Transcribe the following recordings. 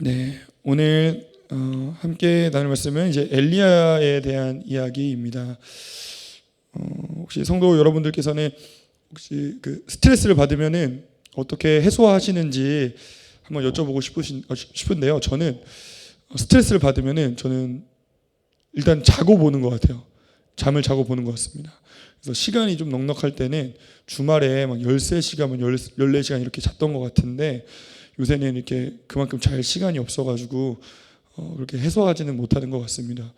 네, 오늘 함께 나눌 말씀은 이제 엘리야에 대한 이야기입니다. 혹시 성도 여러분들께서는 혹시 그 스트레스를 받으면은 어떻게 해소하시는지 한번 여쭤보고 싶은데요. 저는 스트레스를 받으면은 저는 일단 자고 보는 것 같아요. 잠을 자고 보는 것 같습니다. 그래서 시간이 좀 넉넉할 때는 주말에 막 13시간, 14시간 이렇게 잤던 것 같은데 요새는 이렇게 그만큼 잘 시간이 없어가지고 그렇게 해소하지는 못하는 것 같습니다.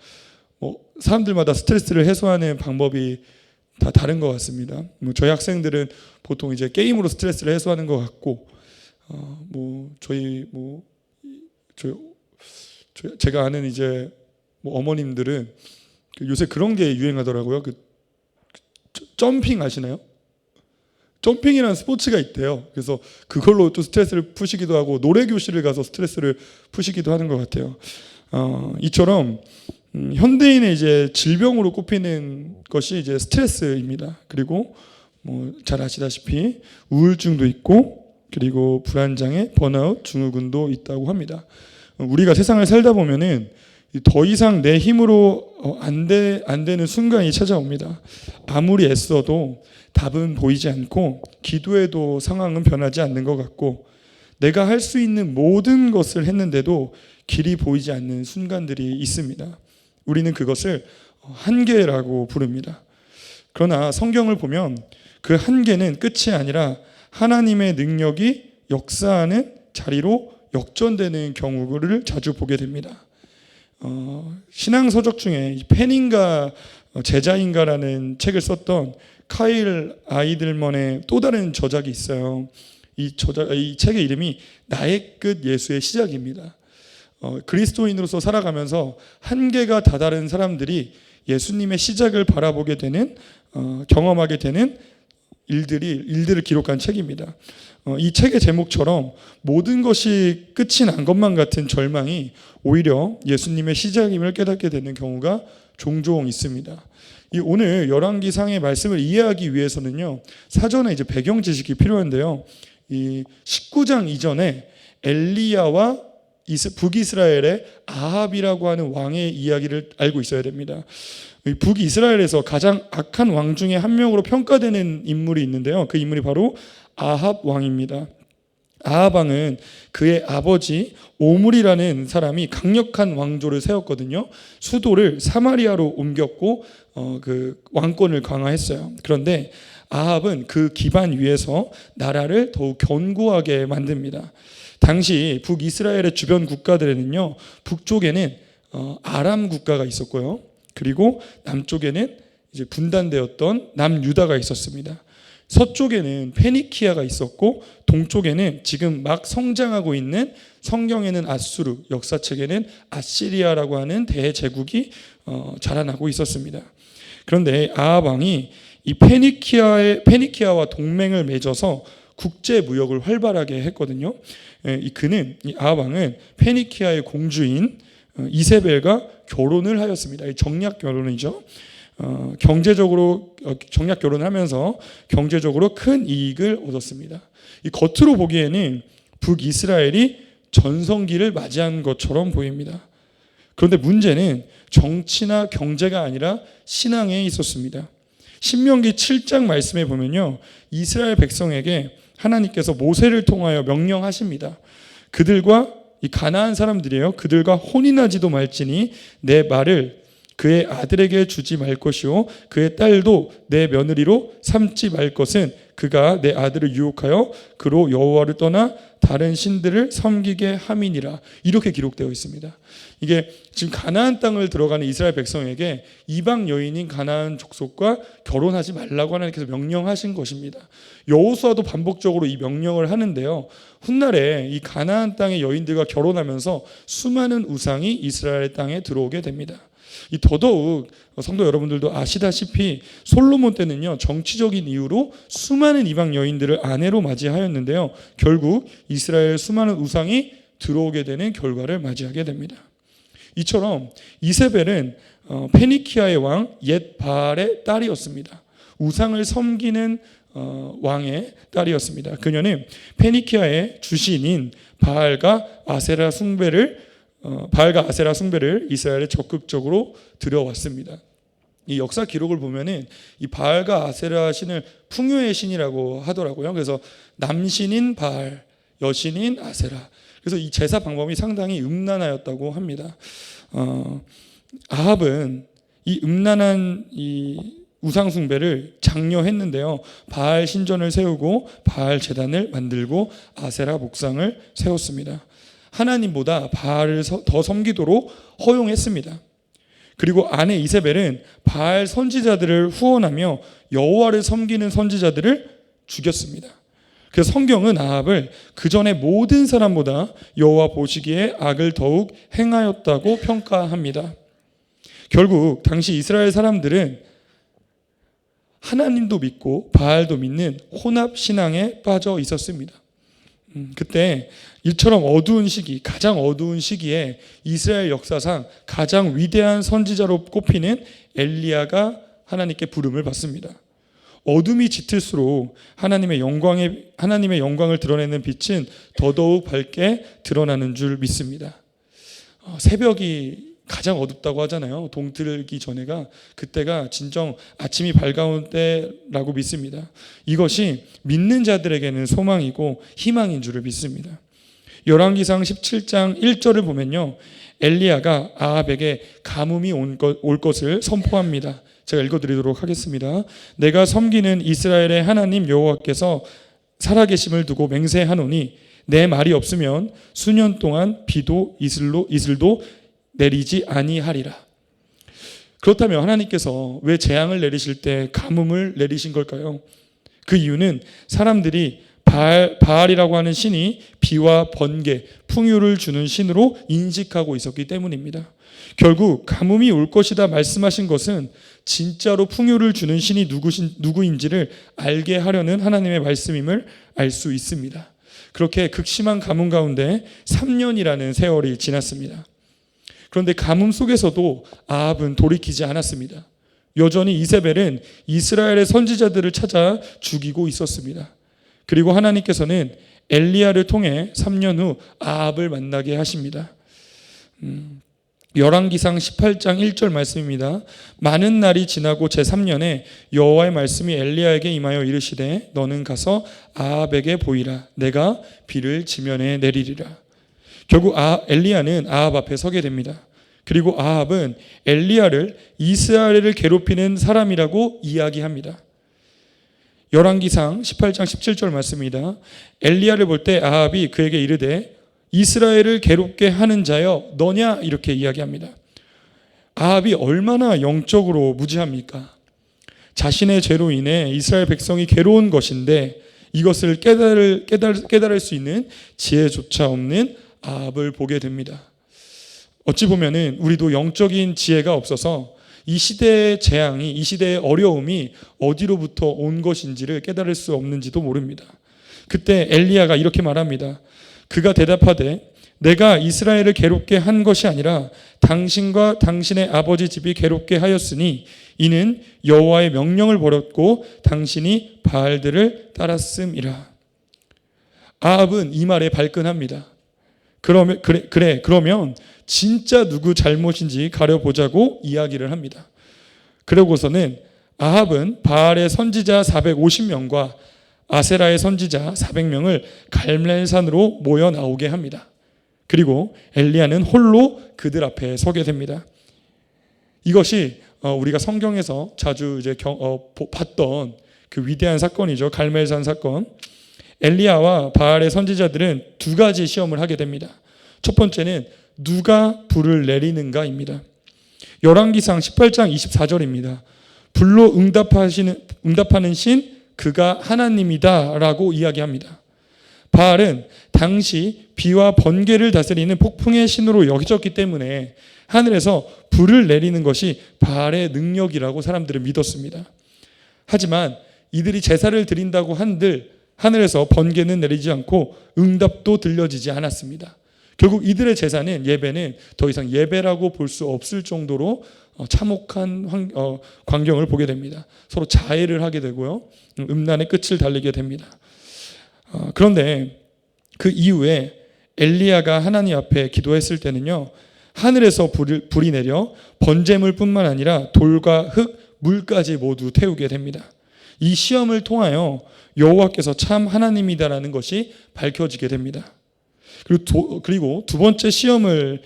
사람들마다 스트레스를 해소하는 방법이 다 다른 것 같습니다. 저희 학생들은 보통 이제 게임으로 스트레스를 해소하는 것 같고, 제가 아는 이제 어머님들은 요새 그런 게 유행하더라고요. 점핑 아시나요? 점핑이라는 스포츠가 있대요. 그래서 그걸로 또 스트레스를 푸시기도 하고 노래 교실을 가서 스트레스를 푸시기도 하는 것 같아요. 이처럼 현대인의 이제 질병으로 꼽히는 것이 이제 스트레스입니다. 그리고 잘 아시다시피 우울증도 있고 그리고 불안장애, 번아웃, 증후군도 있다고 합니다. 우리가 세상을 살다 보면은 더 이상 내 힘으로 안 되는 순간이 찾아옵니다. 아무리 애써도 답은 보이지 않고 기도해도 상황은 변하지 않는 것 같고 내가 할 수 있는 모든 것을 했는데도 길이 보이지 않는 순간들이 있습니다. 우리는 그것을 한계라고 부릅니다. 그러나 성경을 보면 그 한계는 끝이 아니라 하나님의 능력이 역사하는 자리로 역전되는 경우를 자주 보게 됩니다. 신앙서적 중에 펜인가 제자인가라는 책을 썼던 카일 아이들먼의 또 다른 저작이 있어요. 이 책의 이름이 나의 끝 예수의 시작입니다. 그리스도인으로서 살아가면서 한계가 다다른 사람들이 예수님의 시작을 바라보게 되는 경험하게 되는 일들을 기록한 책입니다. 이 책의 제목처럼 모든 것이 끝이 난 것만 같은 절망이 오히려 예수님의 시작임을 깨닫게 되는 경우가 종종 있습니다. 오늘 열왕기상의 말씀을 이해하기 위해서는요, 사전에 이제 배경 지식이 필요한데요. 이 19장 이전에 엘리야와 북이스라엘의 아합이라고 하는 왕의 이야기를 알고 있어야 됩니다. 북이스라엘에서 가장 악한 왕 중에 한 명으로 평가되는 인물이 있는데요. 그 인물이 바로 아합 왕입니다. 아합 왕은 그의 아버지 오므리라는 사람이 강력한 왕조를 세웠거든요. 수도를 사마리아로 옮겼고 그 왕권을 강화했어요. 그런데 아합은 그 기반 위에서 나라를 더욱 견고하게 만듭니다. 당시 북이스라엘의 주변 국가들에는요, 북쪽에는 아람 국가가 있었고요. 그리고 남쪽에는 이제 분단되었던 남유다가 있었습니다. 서쪽에는 페니키아가 있었고 동쪽에는 지금 막 성장하고 있는 성경에는 아수르, 역사책에는 아시리아라고 하는 대제국이 자라나고 있었습니다. 그런데 아합 왕이 이 페니키아와 동맹을 맺어서 국제 무역을 활발하게 했거든요. 이 아합 왕은 페니키아의 공주인 이세벨과 결혼을 하였습니다. 정략 결혼이죠. 경제적으로 정략 결혼을 하면서 경제적으로 큰 이익을 얻었습니다. 이 겉으로 보기에는 북이스라엘이 전성기를 맞이한 것처럼 보입니다. 그런데 문제는 정치나 경제가 아니라 신앙에 있었습니다. 신명기 7장 말씀에 보면요, 이스라엘 백성에게 하나님께서 모세를 통하여 명령하십니다. 그들과 이 가나안 사람들이에요. 그들과 혼인하지도 말지니 내 말을 그의 아들에게 주지 말 것이요 그의 딸도 내 며느리로 삼지 말 것은 그가 내 아들을 유혹하여 그로 여호와를 떠나 다른 신들을 섬기게 함이니라. 이렇게 기록되어 있습니다. 이게 지금 가나안 땅을 들어가는 이스라엘 백성에게 이방 여인인 가나안 족속과 결혼하지 말라고 하나님께서 명령하신 것입니다. 여호수아도 반복적으로 이 명령을 하는데요, 훗날에 이 가나안 땅의 여인들과 결혼하면서 수많은 우상이 이스라엘 땅에 들어오게 됩니다. 더더욱 성도 여러분들도 아시다시피 솔로몬 때는요, 정치적인 이유로 수많은 이방 여인들을 아내로 맞이하였는데요, 결국 이스라엘 수많은 우상이 들어오게 되는 결과를 맞이하게 됩니다. 이처럼 이세벨은 페니키아의 왕 옛 바알의 딸이었습니다. 우상을 섬기는 왕의 딸이었습니다. 그녀는 페니키아의 주신인 바알과 아세라 숭배를 이스라엘에 적극적으로 들여왔습니다. 이 역사 기록을 보면은 이 바알과 아세라 신을 풍요의 신이라고 하더라고요. 그래서 남신인 바알, 여신인 아세라. 그래서 이 제사 방법이 상당히 음란하였다고 합니다. 아합은 이 음란한 이 우상 숭배를 장려했는데요. 바알 신전을 세우고 바알 제단을 만들고 아세라 목상을 세웠습니다. 하나님보다 바알을 더 섬기도록 허용했습니다. 그리고 아내 이세벨은 바알 선지자들을 후원하며 여호와를 섬기는 선지자들을 죽였습니다. 그래서 성경은 아합을 그 전에 모든 사람보다 여호와 보시기에 악을 더욱 행하였다고 평가합니다. 결국 당시 이스라엘 사람들은 하나님도 믿고 바알도 믿는 혼합 신앙에 빠져 있었습니다. 그때 이처럼 어두운 시기, 가장 어두운 시기에 이스라엘 역사상 가장 위대한 선지자로 꼽히는 엘리야가 하나님께 부름을 받습니다. 어둠이 짙을수록 하나님의 영광을 드러내는 빛은 더더욱 밝게 드러나는 줄 믿습니다. 새벽이 가장 어둡다고 하잖아요. 동틀기 전에가 그때가 진정 아침이 밝아온 때라고 믿습니다. 이것이 믿는 자들에게는 소망이고 희망인 줄을 믿습니다. 열왕기상 17장 1절을 보면요, 엘리야가 아합에게 가뭄이 올 것을 선포합니다. 제가 읽어드리도록 하겠습니다. 내가 섬기는 이스라엘의 하나님 여호와께서 살아계심을 두고 맹세하노니 내 말이 없으면 수년 동안 비도 이슬도 내리지 아니하리라. 그렇다면 하나님께서 왜 재앙을 내리실 때 가뭄을 내리신 걸까요? 그 이유는 사람들이 바알이라고 하는 신이 비와 번개, 풍요를 주는 신으로 인식하고 있었기 때문입니다. 결국 가뭄이 올 것이다 말씀하신 것은 진짜로 풍요를 주는 신이 누구인지를 알게 하려는 하나님의 말씀임을 알 수 있습니다. 그렇게 극심한 가뭄 가운데 3년이라는 세월이 지났습니다. 그런데 가뭄 속에서도 아합은 돌이키지 않았습니다. 여전히 이세벨은 이스라엘의 선지자들을 찾아 죽이고 있었습니다. 그리고 하나님께서는 엘리야를 통해 3년 후 아합을 만나게 하십니다. 열왕기상 18장 1절 말씀입니다. 많은 날이 지나고 제3년에 여호와의 말씀이 엘리야에게 임하여 이르시되 너는 가서 아합에게 보이라. 내가 비를 지면에 내리리라. 결국 엘리야는 아합 앞에 서게 됩니다. 그리고 아합은 엘리야를 이스라엘을 괴롭히는 사람이라고 이야기합니다. 열왕기상 18장 17절 말씀입니다. 엘리야를 볼 때 아합이 그에게 이르되 이스라엘을 괴롭게 하는 자여 너냐 이렇게 이야기합니다. 아합이 얼마나 영적으로 무지합니까? 자신의 죄로 인해 이스라엘 백성이 괴로운 것인데 이것을 깨달을 수 있는 지혜조차 없는 아합을 보게 됩니다. 어찌 보면은 우리도 영적인 지혜가 없어서 이 시대의 재앙이, 이 시대의 어려움이 어디로부터 온 것인지를 깨달을 수 없는지도 모릅니다. 그때 엘리야가 이렇게 말합니다. 그가 대답하되 내가 이스라엘을 괴롭게 한 것이 아니라 당신과 당신의 아버지 집이 괴롭게 하였으니 이는 여호와의 명령을 버렸고 당신이 바알들을 따랐음이라. 아합은 이 말에 발끈합니다. 그러면 진짜 누구 잘못인지 가려보자고 이야기를 합니다. 그러고서는 아합은 바알의 선지자 450명과 아세라의 선지자 400명을 갈멜산으로 모여 나오게 합니다. 그리고 엘리야는 홀로 그들 앞에 서게 됩니다. 이것이 우리가 성경에서 자주 이제 봤던 그 위대한 사건이죠. 갈멜산 사건. 엘리야와 바알의 선지자들은 두 가지 시험을 하게 됩니다. 첫 번째는 누가 불을 내리는가입니다. 열왕기상 18장 24절입니다. 불로 응답하는 신 그가 하나님이다 라고 이야기합니다. 바알은 당시 비와 번개를 다스리는 폭풍의 신으로 여겨졌기 때문에 하늘에서 불을 내리는 것이 바알의 능력이라고 사람들은 믿었습니다. 하지만 이들이 제사를 드린다고 한들 하늘에서 번개는 내리지 않고 응답도 들려지지 않았습니다. 결국 이들의 제사는 예배는 더 이상 예배라고 볼 수 없을 정도로 참혹한 광경을 보게 됩니다. 서로 자해를 하게 되고요. 음란의 끝을 달리게 됩니다. 그런데 그 이후에 엘리야가 하나님 앞에 기도했을 때는요, 하늘에서 불이 내려 번제물뿐만 아니라 돌과 흙, 물까지 모두 태우게 됩니다. 이 시험을 통하여 여호와께서 참 하나님이다라는 것이 밝혀지게 됩니다. 그리고 두 번째 시험을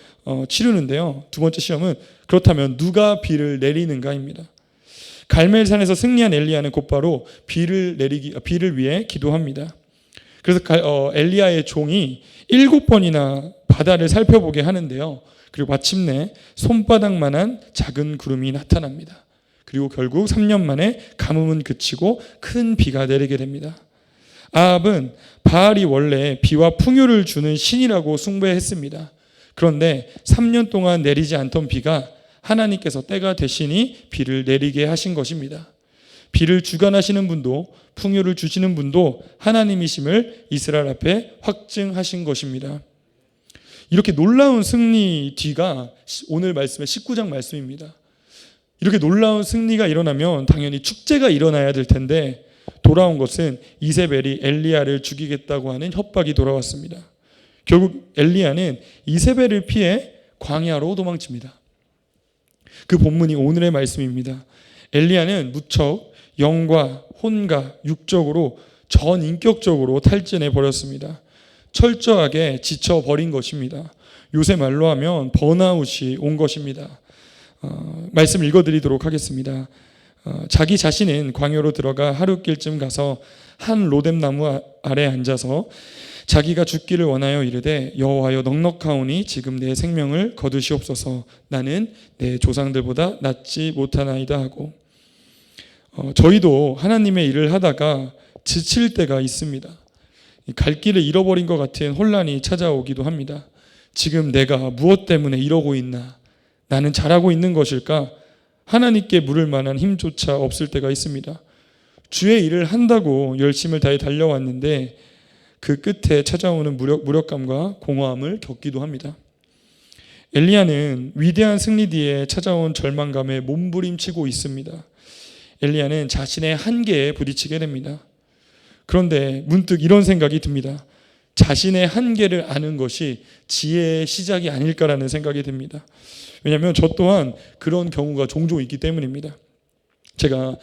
치르는데요. 두 번째 시험은 그렇다면 누가 비를 내리는가입니다. 갈멜산에서 승리한 엘리야는 곧바로 비를 위해 기도합니다. 그래서 엘리야의 종이 7번이나 바다를 살펴보게 하는데요. 그리고 마침내 손바닥만한 작은 구름이 나타납니다. 그리고 결국 3년 만에 가뭄은 그치고 큰 비가 내리게 됩니다. 아합은 바알이 원래 비와 풍요를 주는 신이라고 숭배했습니다. 그런데 3년 동안 내리지 않던 비가 하나님께서 때가 되시니 비를 내리게 하신 것입니다. 비를 주관하시는 분도 풍요를 주시는 분도 하나님이심을 이스라엘 앞에 확증하신 것입니다. 이렇게 놀라운 승리 뒤가 오늘 말씀의 19장 말씀입니다. 이렇게 놀라운 승리가 일어나면 당연히 축제가 일어나야 될 텐데 돌아온 것은 이세벨이 엘리야를 죽이겠다고 하는 협박이 돌아왔습니다. 결국 엘리야는 이세벨을 피해 광야로 도망칩니다. 그 본문이 오늘의 말씀입니다. 엘리야는 무척 영과 혼과 육적으로 전인격적으로 탈진해 버렸습니다. 철저하게 지쳐버린 것입니다. 요새 말로 하면 번아웃이 온 것입니다. 말씀 읽어드리도록 하겠습니다. 자기 자신은 광야로 들어가 하룻길쯤 가서 한 로뎀나무 아래 앉아서 자기가 죽기를 원하여 이르되 여호와여 넉넉하오니 지금 내 생명을 거두시옵소서. 나는 내 조상들보다 낫지 못하나이다 하고, 저희도 하나님의 일을 하다가 지칠 때가 있습니다. 갈 길을 잃어버린 것 같은 혼란이 찾아오기도 합니다. 지금 내가 무엇 때문에 이러고 있나? 나는 잘하고 있는 것일까? 하나님께 물을 만한 힘조차 없을 때가 있습니다. 주의 일을 한다고 열심을 다해 달려왔는데 그 끝에 찾아오는 무력감과 공허함을 겪기도 합니다. 엘리야는 위대한 승리 뒤에 찾아온 절망감에 몸부림치고 있습니다. 엘리야는 자신의 한계에 부딪히게 됩니다. 그런데 문득 이런 생각이 듭니다. 자신의 한계를 아는 것이 지혜의 시작이 아닐까라는 생각이 듭니다. 왜냐하면 저 또한 그런 경우가 종종 있기 때문입니다. 제가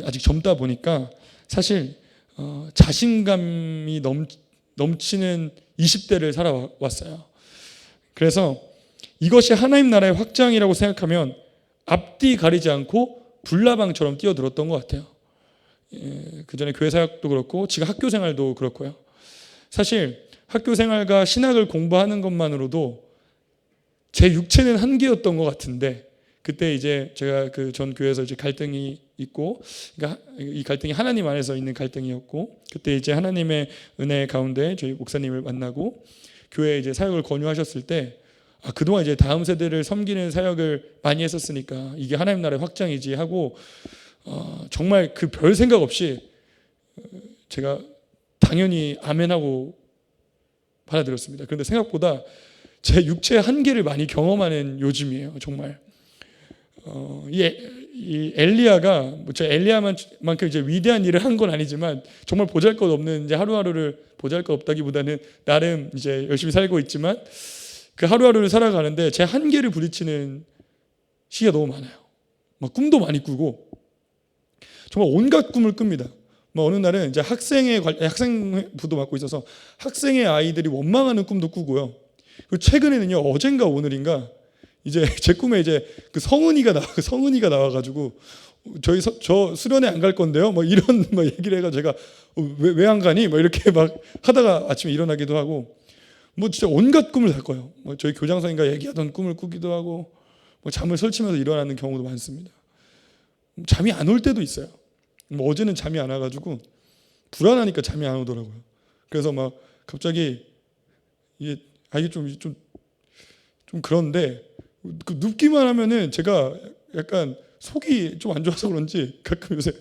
아직 젊다 보니까 사실 자신감이 넘치는 20대를 살아왔어요. 그래서 이것이 하나님 나라의 확장이라고 생각하면 앞뒤 가리지 않고 불나방처럼 뛰어들었던 것 같아요. 그 전에 교회 사역도 그렇고 지금 학교 생활도 그렇고요. 사실 학교 생활과 신학을 공부하는 것만으로도 제 육체는 한계였던 것 같은데, 그때 이제 제가 그 전 교회에서 이제 갈등이 있고, 그러니까 이 갈등이 하나님 안에서 있는 갈등이었고, 그때 이제 하나님의 은혜 가운데 저희 목사님을 만나고 교회에 이제 사역을 권유하셨을 때, 그동안 이제 다음 세대를 섬기는 사역을 많이 했었으니까 이게 하나님 나라의 확장이지 하고, 정말 그 별 생각 없이 제가 당연히 아멘하고 받아들였습니다. 그런데 생각보다 제 육체의 한계를 많이 경험하는 요즘이에요. 정말 이 엘리야가 엘리야만큼 이제 위대한 일을 한 건 아니지만 정말 보잘것없는 이제 하루하루를 보잘것없다기보다는 나름 이제 열심히 살고 있지만 그 하루하루를 살아가는데 제 한계를 부딪히는 시기가 너무 많아요. 막 꿈도 많이 꾸고 정말 온갖 꿈을 꿉니다. 어느 날은 이제 학생부도 맡고 있어서 학생의 아이들이 원망하는 꿈도 꾸고요. 그리고 최근에는요, 어젠가 오늘인가 이제 제 꿈에 이제 그 성은이가 나와가지고 저 수련회 안 갈 건데요. 이런 얘기를 해가 제가 왜 안 가니? 이렇게 막 하다가 아침에 일어나기도 하고 진짜 온갖 꿈을 살 거예요. 저희 교장선생님과 얘기하던 꿈을 꾸기도 하고 잠을 설치면서 일어나는 경우도 많습니다. 잠이 안 올 때도 있어요. 어제는 잠이 안 와가지고 불안하니까 잠이 안 오더라고요. 그래서 막 갑자기 이게 좀 그런데 눕기만 하면은 제가 약간 속이 좀 안 좋아서 그런지 가끔 요새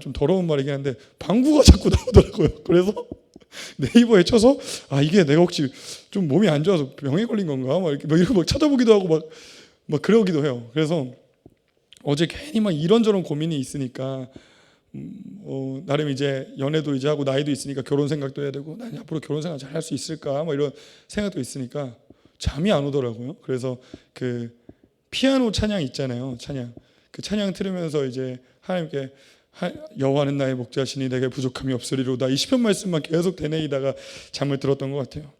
좀 더러운 말이긴 한데 방구가 자꾸 나오더라고요. 그래서 네이버에 쳐서 이게 내가 혹시 좀 몸이 안 좋아서 병에 걸린 건가? 막 이렇게 막 찾아보기도 하고 막 그러기도 해요. 그래서 어제 괜히 막 이런저런 고민이 있으니까 나름 이제 연애도 이제 하고 나이도 있으니까 결혼 생각도 해야 되고 난 앞으로 결혼 생활 잘 할 수 있을까? 뭐 이런 생각도 있으니까 잠이 안 오더라고요. 그래서 그 피아노 찬양 있잖아요. 찬양. 그 찬양 들으면서 이제 하나님께 여호와는 나의 목자시니 내게 부족함이 없으리로다. 이 시편 말씀만 계속 되뇌이다가 잠을 들었던 것 같아요.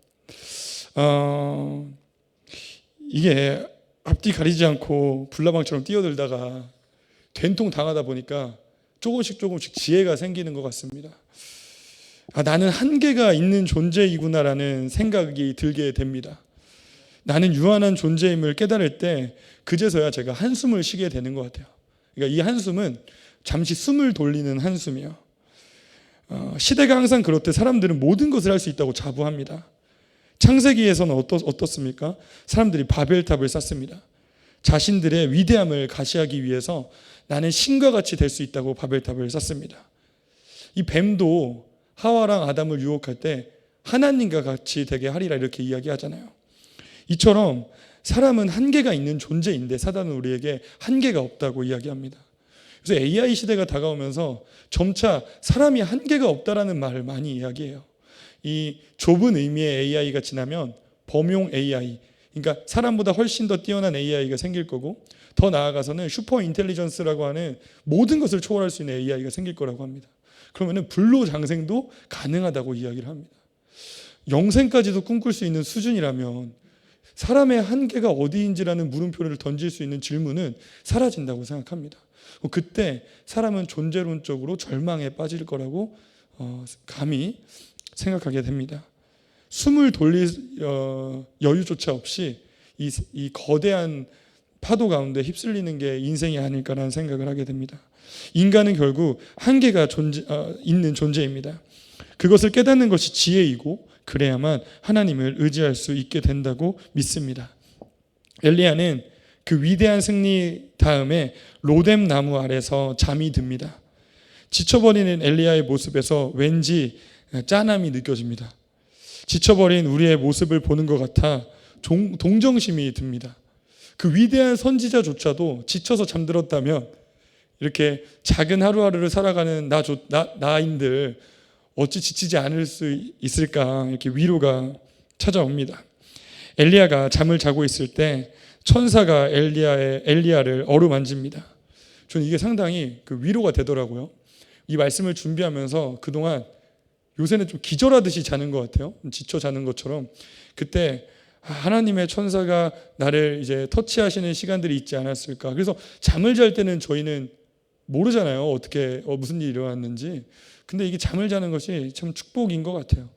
이게 앞뒤 가리지 않고 불나방처럼 뛰어들다가 된통 당하다 보니까 조금씩 지혜가 생기는 것 같습니다. 나는 한계가 있는 존재이구나라는 생각이 들게 됩니다. 나는 유한한 존재임을 깨달을 때 그제서야 제가 한숨을 쉬게 되는 것 같아요. 그러니까 이 한숨은 잠시 숨을 돌리는 한숨이에요. 시대가 항상 그렇듯 사람들은 모든 것을 할 수 있다고 자부합니다. 창세기에서는 어떻습니까? 사람들이 바벨탑을 쌓습니다. 자신들의 위대함을 가시하기 위해서 나는 신과 같이 될 수 있다고 바벨탑을 쌓습니다. 이 뱀도 하와랑 아담을 유혹할 때 하나님과 같이 되게 하리라 이렇게 이야기하잖아요. 이처럼 사람은 한계가 있는 존재인데 사단은 우리에게 한계가 없다고 이야기합니다. 그래서 AI 시대가 다가오면서 점차 사람이 한계가 없다라는 말을 많이 이야기해요. 이 좁은 의미의 AI가 지나면 범용 AI, 그러니까 사람보다 훨씬 더 뛰어난 AI가 생길 거고 더 나아가서는 슈퍼 인텔리전스라고 하는 모든 것을 초월할 수 있는 AI가 생길 거라고 합니다. 그러면은 불로장생도 가능하다고 이야기를 합니다. 영생까지도 꿈꿀 수 있는 수준이라면 사람의 한계가 어디인지라는 물음표를 던질 수 있는 질문은 사라진다고 생각합니다. 그때 사람은 존재론적으로 절망에 빠질 거라고 감히 생각하게 됩니다. 숨을 돌릴 여유조차 없이 이 거대한 파도 가운데 휩쓸리는 게 인생이 아닐까라는 생각을 하게 됩니다. 인간은 결국 한계가 있는 존재입니다. 그것을 깨닫는 것이 지혜이고 그래야만 하나님을 의지할 수 있게 된다고 믿습니다. 엘리야는 그 위대한 승리 다음에 로뎀 나무 아래서 잠이 듭니다. 지쳐버리는 엘리야의 모습에서 왠지 짠함이 느껴집니다. 지쳐버린 우리의 모습을 보는 것 같아 동정심이 듭니다. 그 위대한 선지자조차도 지쳐서 잠들었다면 이렇게 작은 하루하루를 살아가는 나인들 어찌 지치지 않을 수 있을까 이렇게 위로가 찾아옵니다. 엘리야가 잠을 자고 있을 때 천사가 엘리야를 어루만집니다. 저는 이게 상당히 그 위로가 되더라고요. 이 말씀을 준비하면서 그동안 요새는 좀 기절하듯이 자는 것 같아요. 지쳐 자는 것처럼. 그때 하나님의 천사가 나를 이제 터치하시는 시간들이 있지 않았을까. 그래서 잠을 잘 때는 저희는 모르잖아요. 어떻게 무슨 일이 일어났는지. 근데 이게 잠을 자는 것이 참 축복인 것 같아요.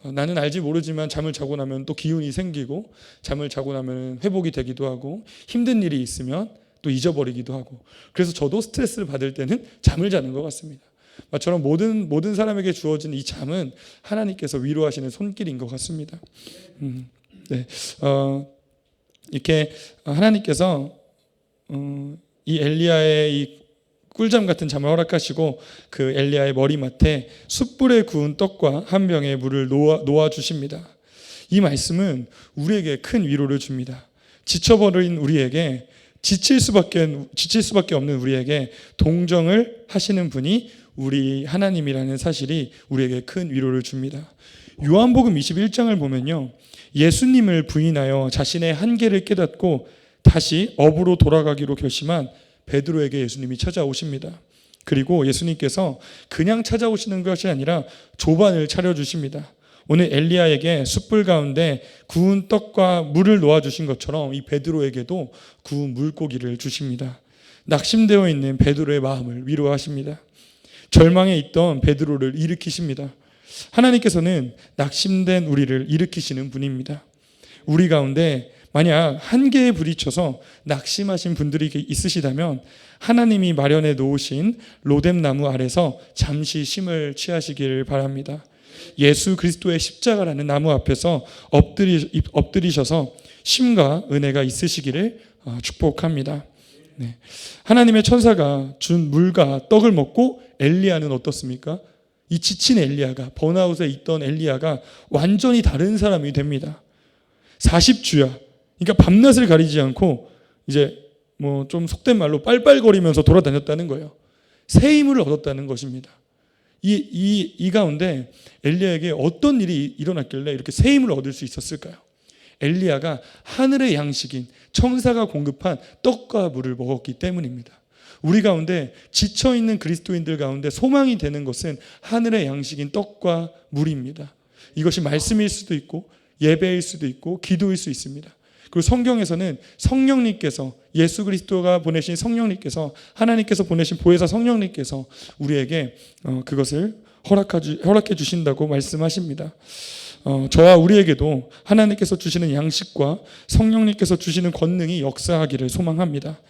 나는 알지 모르지만 잠을 자고 나면 또 기운이 생기고 잠을 자고 나면 회복이 되기도 하고 힘든 일이 있으면 또 잊어버리기도 하고 그래서 저도 스트레스를 받을 때는 잠을 자는 것 같습니다. 저처럼 모든 사람에게 주어진 이 잠은 하나님께서 위로하시는 손길인 것 같습니다. 네, 이렇게 하나님께서 이 엘리야의 이 꿀잠 같은 잠을 허락하시고 그 엘리야의 머리맡에 숯불에 구운 떡과 한 병의 물을 놓아 주십니다. 이 말씀은 우리에게 큰 위로를 줍니다. 지쳐버린 우리에게 지칠 수밖에 없는 우리에게 동정을 하시는 분이 우리 하나님이라는 사실이 우리에게 큰 위로를 줍니다. 요한복음 21장을 보면요, 예수님을 부인하여 자신의 한계를 깨닫고 다시 업으로 돌아가기로 결심한 베드로에게 예수님이 찾아오십니다. 그리고 예수님께서 그냥 찾아오시는 것이 아니라 조반을 차려주십니다. 오늘 엘리야에게 숯불 가운데 구운 떡과 물을 놓아주신 것처럼 이 베드로에게도 구운 물고기를 주십니다. 낙심되어 있는 베드로의 마음을 위로하십니다. 절망에 있던 베드로를 일으키십니다. 하나님께서는 낙심된 우리를 일으키시는 분입니다. 우리 가운데 만약 한계에 부딪혀서 낙심하신 분들이 있으시다면 하나님이 마련해 놓으신 로뎀 나무 아래서 잠시 쉼을 취하시기를 바랍니다. 예수 그리스도의 십자가라는 나무 앞에서 엎드리셔서 쉼과 은혜가 있으시기를 축복합니다. 네. 하나님의 천사가 준 물과 떡을 먹고 엘리야는 어떻습니까? 이 지친 엘리야가, 번아웃에 있던 엘리야가 완전히 다른 사람이 됩니다. 40주야. 그러니까 밤낮을 가리지 않고 이제 뭐 좀 속된 말로 빨빨거리면서 돌아다녔다는 거예요. 새 힘을 얻었다는 것입니다. 이 가운데 엘리야에게 어떤 일이 일어났길래 이렇게 새 힘을 얻을 수 있었을까요? 엘리야가 하늘의 양식인 천사가 공급한 떡과 물을 먹었기 때문입니다. 우리 가운데 지쳐있는 그리스도인들 가운데 소망이 되는 것은 하늘의 양식인 떡과 물입니다. 이것이 말씀일 수도 있고 예배일 수도 있고 기도일 수 있습니다. 그리고 성경에서는 성령님께서, 예수 그리스도가 보내신 성령님께서, 하나님께서 보내신 보혜사 성령님께서 우리에게 그것을 허락해 주신다고 말씀하십니다. 저와 우리에게도 하나님께서 주시는 양식과 성령님께서 주시는 권능이 역사하기를 소망합니다.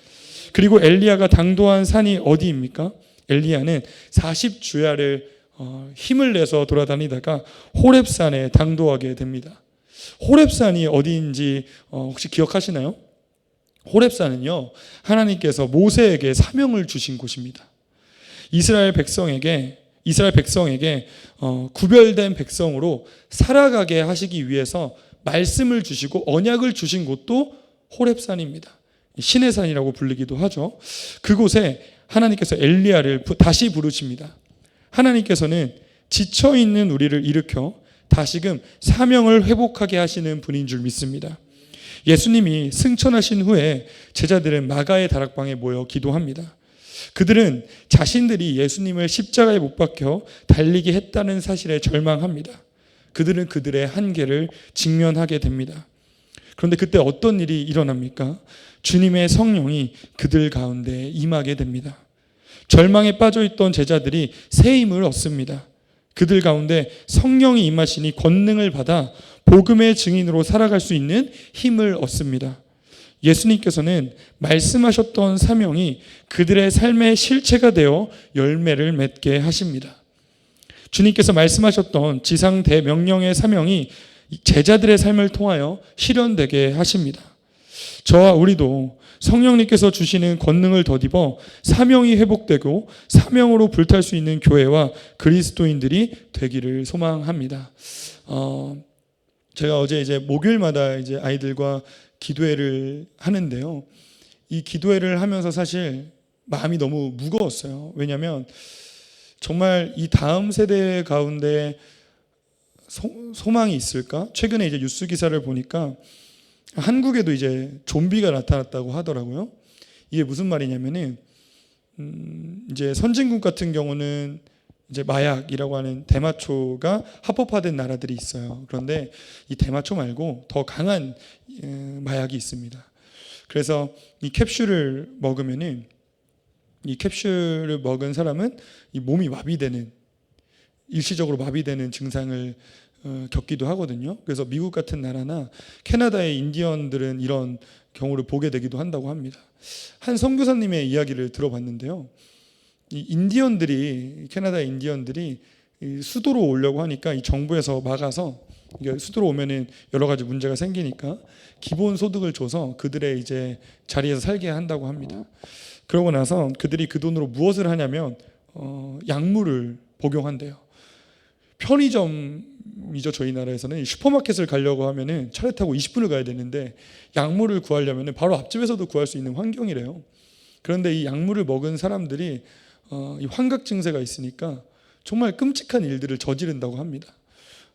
그리고 엘리야가 당도한 산이 어디입니까? 엘리야는 40주야를 힘을 내서 돌아다니다가 호렙산에 당도하게 됩니다. 호렙산이 어디인지 혹시 기억하시나요? 호렙산은요, 하나님께서 모세에게 사명을 주신 곳입니다. 이스라엘 백성에게 구별된 백성으로 살아가게 하시기 위해서 말씀을 주시고 언약을 주신 곳도 호렙산입니다. 신의 산이라고 불리기도 하죠. 그곳에 하나님께서 엘리야를 다시 부르십니다. 하나님께서는 지쳐있는 우리를 일으켜 다시금 사명을 회복하게 하시는 분인 줄 믿습니다. 예수님이 승천하신 후에 제자들은 마가의 다락방에 모여 기도합니다. 그들은 자신들이 예수님을 십자가에 못 박혀 달리게 했다는 사실에 절망합니다. 그들은 그들의 한계를 직면하게 됩니다. 그런데 그때 어떤 일이 일어납니까? 주님의 성령이 그들 가운데 임하게 됩니다. 절망에 빠져있던 제자들이 새 힘을 얻습니다. 그들 가운데 성령이 임하시니 권능을 받아 복음의 증인으로 살아갈 수 있는 힘을 얻습니다. 예수님께서는 말씀하셨던 사명이 그들의 삶의 실체가 되어 열매를 맺게 하십니다. 주님께서 말씀하셨던 지상 대명령의 사명이 제자들의 삶을 통하여 실현되게 하십니다. 저와 우리도 성령님께서 주시는 권능을 덧입어 사명이 회복되고 사명으로 불탈 수 있는 교회와 그리스도인들이 되기를 소망합니다. 제가 어제 이제 목요일마다 이제 아이들과 기도회를 하는데요. 이 기도회를 하면서 사실 마음이 너무 무거웠어요. 왜냐하면 정말 이 다음 세대 가운데 소망이 있을까? 최근에 이제 뉴스 기사를 보니까 한국에도 이제 좀비가 나타났다고 하더라고요. 이게 무슨 말이냐면은 이제 선진국 같은 경우는 이제 마약이라고 하는 대마초가 합법화된 나라들이 있어요. 그런데 이 대마초 말고 더 강한 마약이 있습니다. 그래서 이 캡슐을 먹으면은, 이 캡슐을 먹은 사람은 이 몸이 마비되는, 일시적으로 마비되는 증상을 겪기도 하거든요. 그래서 미국 같은 나라나 캐나다의 인디언들은 이런 경우를 보게 되기도 한다고 합니다. 한 선교사님의 이야기를 들어봤는데요. 이 인디언들이, 캐나다 인디언들이 수도로 오려고 하니까 이 정부에서 막아서, 수도로 오면은 여러 가지 문제가 생기니까 기본 소득을 줘서 그들의 이제 자리에서 살게 한다고 합니다. 그러고 나서 그들이 그 돈으로 무엇을 하냐면 약물을 복용한대요. 편의점이죠. 저희 나라에서는 슈퍼마켓을 가려고 하면은 차를 타고 20분을 가야 되는데 약물을 구하려면은 바로 앞집에서도 구할 수 있는 환경이래요. 그런데 이 약물을 먹은 사람들이 이 환각 증세가 있으니까 정말 끔찍한 일들을 저지른다고 합니다.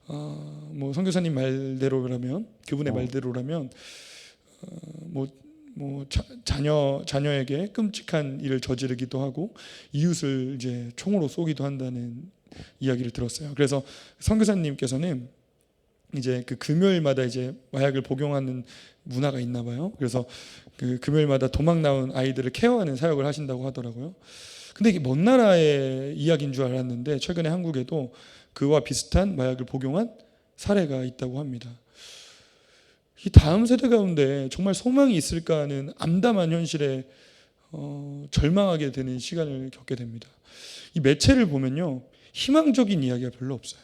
뭐 선교사님 말대로라면, 그분의 말대로라면 자녀에게 끔찍한 일을 저지르기도 하고 이웃을 이제 총으로 쏘기도 한다는 이야기를 들었어요. 그래서 선교사님께서는 이제 그 금요일마다 이제 마약을 복용하는 문화가 있나 봐요. 그래서 그 금요일마다 도망 나온 아이들을 케어하는 사역을 하신다고 하더라고요. 근데 이게 먼 나라의 이야기인 줄 알았는데 최근에 한국에도 그와 비슷한 마약을 복용한 사례가 있다고 합니다. 이 다음 세대 가운데 정말 소망이 있을까 하는 암담한 현실에 절망하게 되는 시간을 겪게 됩니다. 이 매체를 보면요, 희망적인 이야기가 별로 없어요.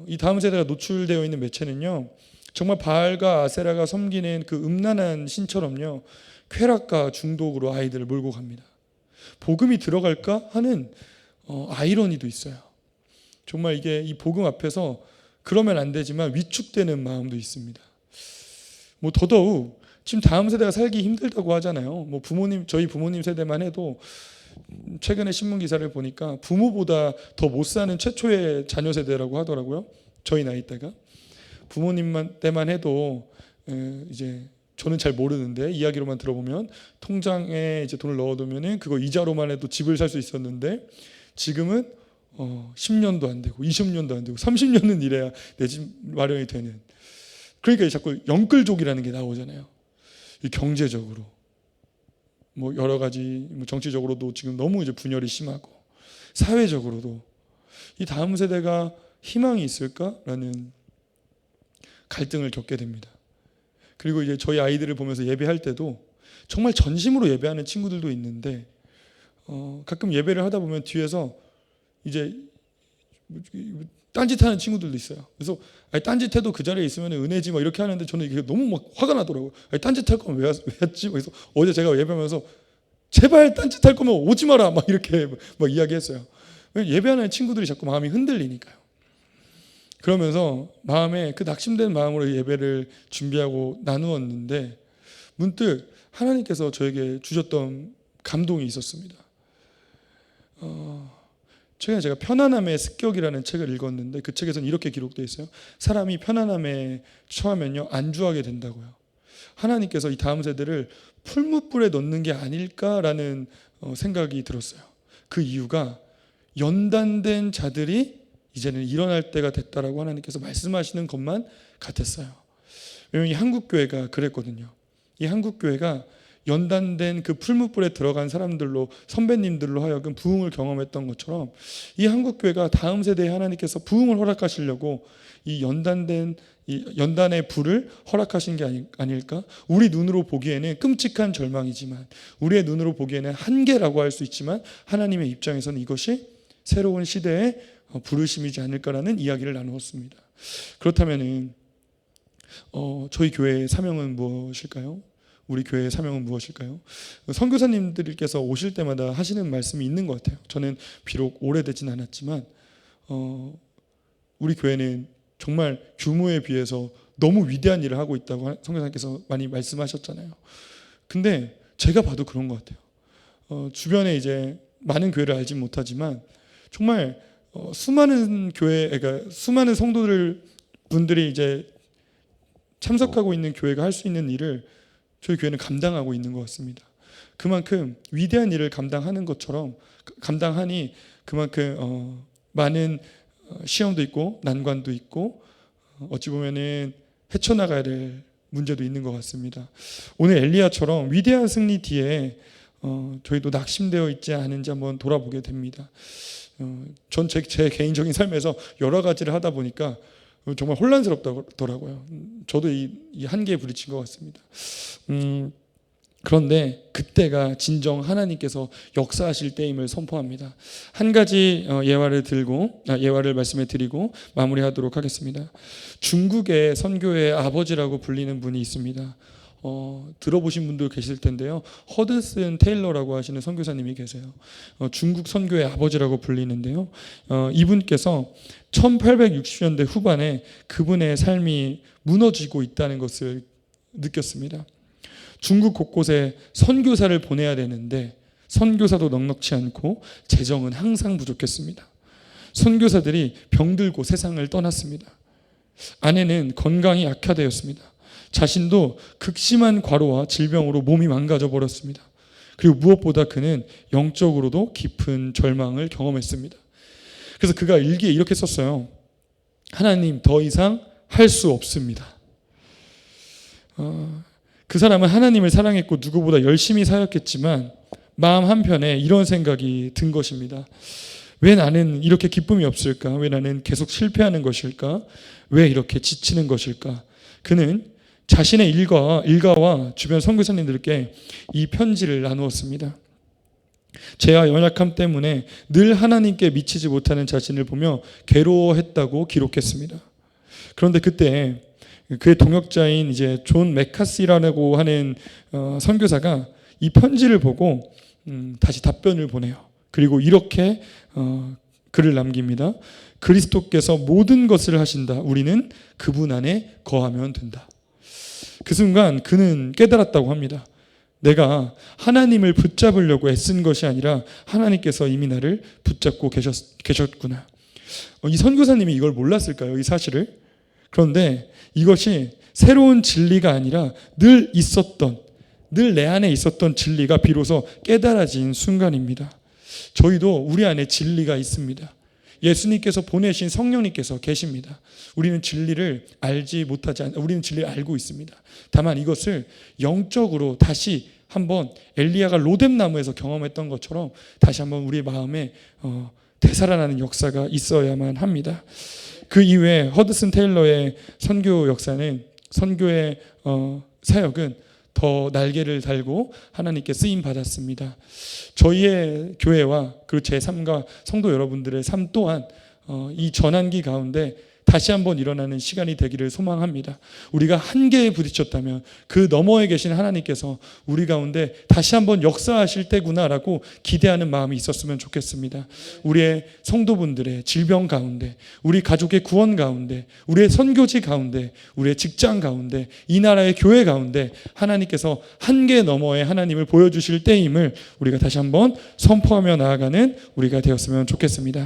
이 다음 세대가 노출되어 있는 매체는요, 정말 바알과 아세라가 섬기는 그 음란한 신처럼요, 쾌락과 중독으로 아이들을 몰고 갑니다. 복음이 들어갈까 하는 아이러니도 있어요. 정말 이게 이 복음 앞에서 그러면 안 되지만 위축되는 마음도 있습니다. 뭐 더더욱 지금 다음 세대가 살기 힘들다고 하잖아요. 뭐 저희 부모님 세대만 해도 최근에 신문 기사를 보니까 부모보다 더 못 사는 최초의 자녀 세대라고 하더라고요. 저희 나이 때가. 부모님 때만 해도 이제 저는 잘 모르는데 이야기로만 들어보면 통장에 이제 돈을 넣어두면은 그거 이자로만 해도 집을 살 수 있었는데 지금은 10년도 안 되고 20년도 안 되고 30년은 일해야 내 집 마련이 되는. 그러니까 자꾸 영끌족이라는 게 나오잖아요. 이 경제적으로 뭐 여러 가지 정치적으로도 지금 너무 이제 분열이 심하고 사회적으로도 이 다음 세대가 희망이 있을까라는 갈등을 겪게 됩니다. 그리고 이제 저희 아이들을 보면서 예배할 때도 정말 전심으로 예배하는 친구들도 있는데 가끔 예배를 하다 보면 뒤에서 이제 딴짓하는 친구들도 있어요. 그래서 딴짓해도 그 자리에 있으면 은혜지 막 이렇게 하는데 저는 이게 너무 막 화가 나더라고요. 딴짓할 거면 왜 했지? 그래서 어제 제가 예배하면서 제발 딴짓할 거면 오지 마라 막 이렇게 막 이야기했어요. 예배하는 친구들이 자꾸 마음이 흔들리니까요. 그러면서 마음에 그 낙심된 마음으로 예배를 준비하고 나누었는데 문득 하나님께서 저에게 주셨던 감동이 있었습니다. 최근에 제가 편안함의 습격이라는 책을 읽었는데 그 책에서는 이렇게 기록되어 있어요. 사람이 편안함에 처하면요 안주하게 된다고요. 하나님께서 이 다음 세대를 풀무불에 넣는 게 아닐까라는 생각이 들었어요. 그 이유가 연단된 자들이 이제는 일어날 때가 됐다라고 하나님께서 말씀하시는 것만 같았어요. 왜냐하면 이 한국교회가 그랬거든요. 이 한국교회가 연단된 그 풀무불에 들어간 사람들로 선배님들로 하여금 부흥을 경험했던 것처럼 이 한국교회가 다음 세대에 하나님께서 부흥을 허락하시려고 이 연단의 불을 허락하신 게 아닐까? 우리 눈으로 보기에는 끔찍한 절망이지만 우리의 눈으로 보기에는 한계라고 할 수 있지만 하나님의 입장에서는 이것이 새로운 시대의 부르심이지 않을까라는 이야기를 나누었습니다. 그렇다면 저희 교회의 사명은 무엇일까요? 우리 교회의 사명은 무엇일까요? 선교사님들께서 오실 때마다 하시는 말씀이 있는 것 같아요. 저는 비록 오래되진 않았지만 우리 교회는 정말 규모에 비해서 너무 위대한 일을 하고 있다고 선교사님께서 많이 말씀하셨잖아요. 근데 제가 봐도 그런 것 같아요. 주변에 이제 많은 교회를 알진 못하지만 정말 수많은 그러니까 수많은 분들이 이제 참석하고 있는 교회가 할 수 있는 일을 저희 교회는 감당하고 있는 것 같습니다. 그만큼 위대한 일을 감당하니 그만큼 많은 시험도 있고 난관도 있고 어찌 보면은 헤쳐나가야 될 문제도 있는 것 같습니다. 오늘 엘리야처럼 위대한 승리 뒤에 저희도 낙심되어 있지 않은지 한번 돌아보게 됩니다. 전 제 개인적인 삶에서 여러 가지를 하다 보니까 정말 혼란스럽더라고요. 저도 이 한계에 부딪힌 것 같습니다. 그런데 그때가 진정 하나님께서 역사하실 때임을 선포합니다. 한 가지 예화를 말씀해 드리고 마무리하도록 하겠습니다. 중국의 선교의 아버지라고 불리는 분이 있습니다. 들어보신 분도 계실 텐데요. 허드슨 테일러라고 하시는 선교사님이 계세요. 중국 선교의 아버지라고 불리는데요. 이분께서 1860년대 후반에 그분의 삶이 무너지고 있다는 것을 느꼈습니다. 중국 곳곳에 선교사를 보내야 되는데 선교사도 넉넉치 않고 재정은 항상 부족했습니다. 선교사들이 병들고 세상을 떠났습니다. 아내는 건강이 악화되었습니다. 자신도 극심한 과로와 질병으로 몸이 망가져 버렸습니다. 그리고 무엇보다 그는 영적으로도 깊은 절망을 경험했습니다. 그래서 그가 일기에 이렇게 썼어요. 하나님, 더 이상 할 수 없습니다. 그 사람은 하나님을 사랑했고 누구보다 열심히 사역했지만 마음 한편에 이런 생각이 든 것입니다. 왜 나는 이렇게 기쁨이 없을까? 왜 나는 계속 실패하는 것일까? 왜 이렇게 지치는 것일까? 그는 자신의 일가와 주변 선교사님들께 이 편지를 나누었습니다. 죄와 연약함 때문에 늘 하나님께 미치지 못하는 자신을 보며 괴로워했다고 기록했습니다. 그런데 그때 그의 동역자인 이제 존 맥카시라고 하는 선교사가 이 편지를 보고 다시 답변을 보내요. 그리고 이렇게 글을 남깁니다. 그리스도께서 모든 것을 하신다. 우리는 그분 안에 거하면 된다. 그 순간 그는 깨달았다고 합니다. 내가 하나님을 붙잡으려고 애쓴 것이 아니라 하나님께서 이미 나를 붙잡고 계셨구나. 이 선교사님이 이걸 몰랐을까요? 이 사실을? 그런데 이것이 새로운 진리가 아니라 늘 내 안에 있었던 진리가 비로소 깨달아진 순간입니다. 저희도 우리 안에 진리가 있습니다. 예수님께서 보내신 성령님께서 계십니다. 우리는 진리를 우리는 진리를 알고 있습니다. 다만 이것을 영적으로 다시 한번 엘리야가 로뎀나무에서 경험했던 것처럼 다시 한번 우리의 마음에 되살아나는 역사가 있어야만 합니다. 그 이후에 허드슨 테일러의 선교 역사는 선교의 사역은 더 날개를 달고 하나님께 쓰임 받았습니다. 저희의 교회와 그리고 제 삶과 성도 여러분들의 삶 또한 이 전환기 가운데 다시 한번 일어나는 시간이 되기를 소망합니다. 우리가 한계에 부딪혔다면 그 너머에 계신 하나님께서 우리 가운데 다시 한번 역사하실 때구나라고 기대하는 마음이 있었으면 좋겠습니다. 우리의 성도분들의 질병 가운데, 우리 가족의 구원 가운데, 우리의 선교지 가운데, 우리의 직장 가운데, 이 나라의 교회 가운데 하나님께서 한계 너머에 하나님을 보여주실 때임을 우리가 다시 한번 선포하며 나아가는 우리가 되었으면 좋겠습니다.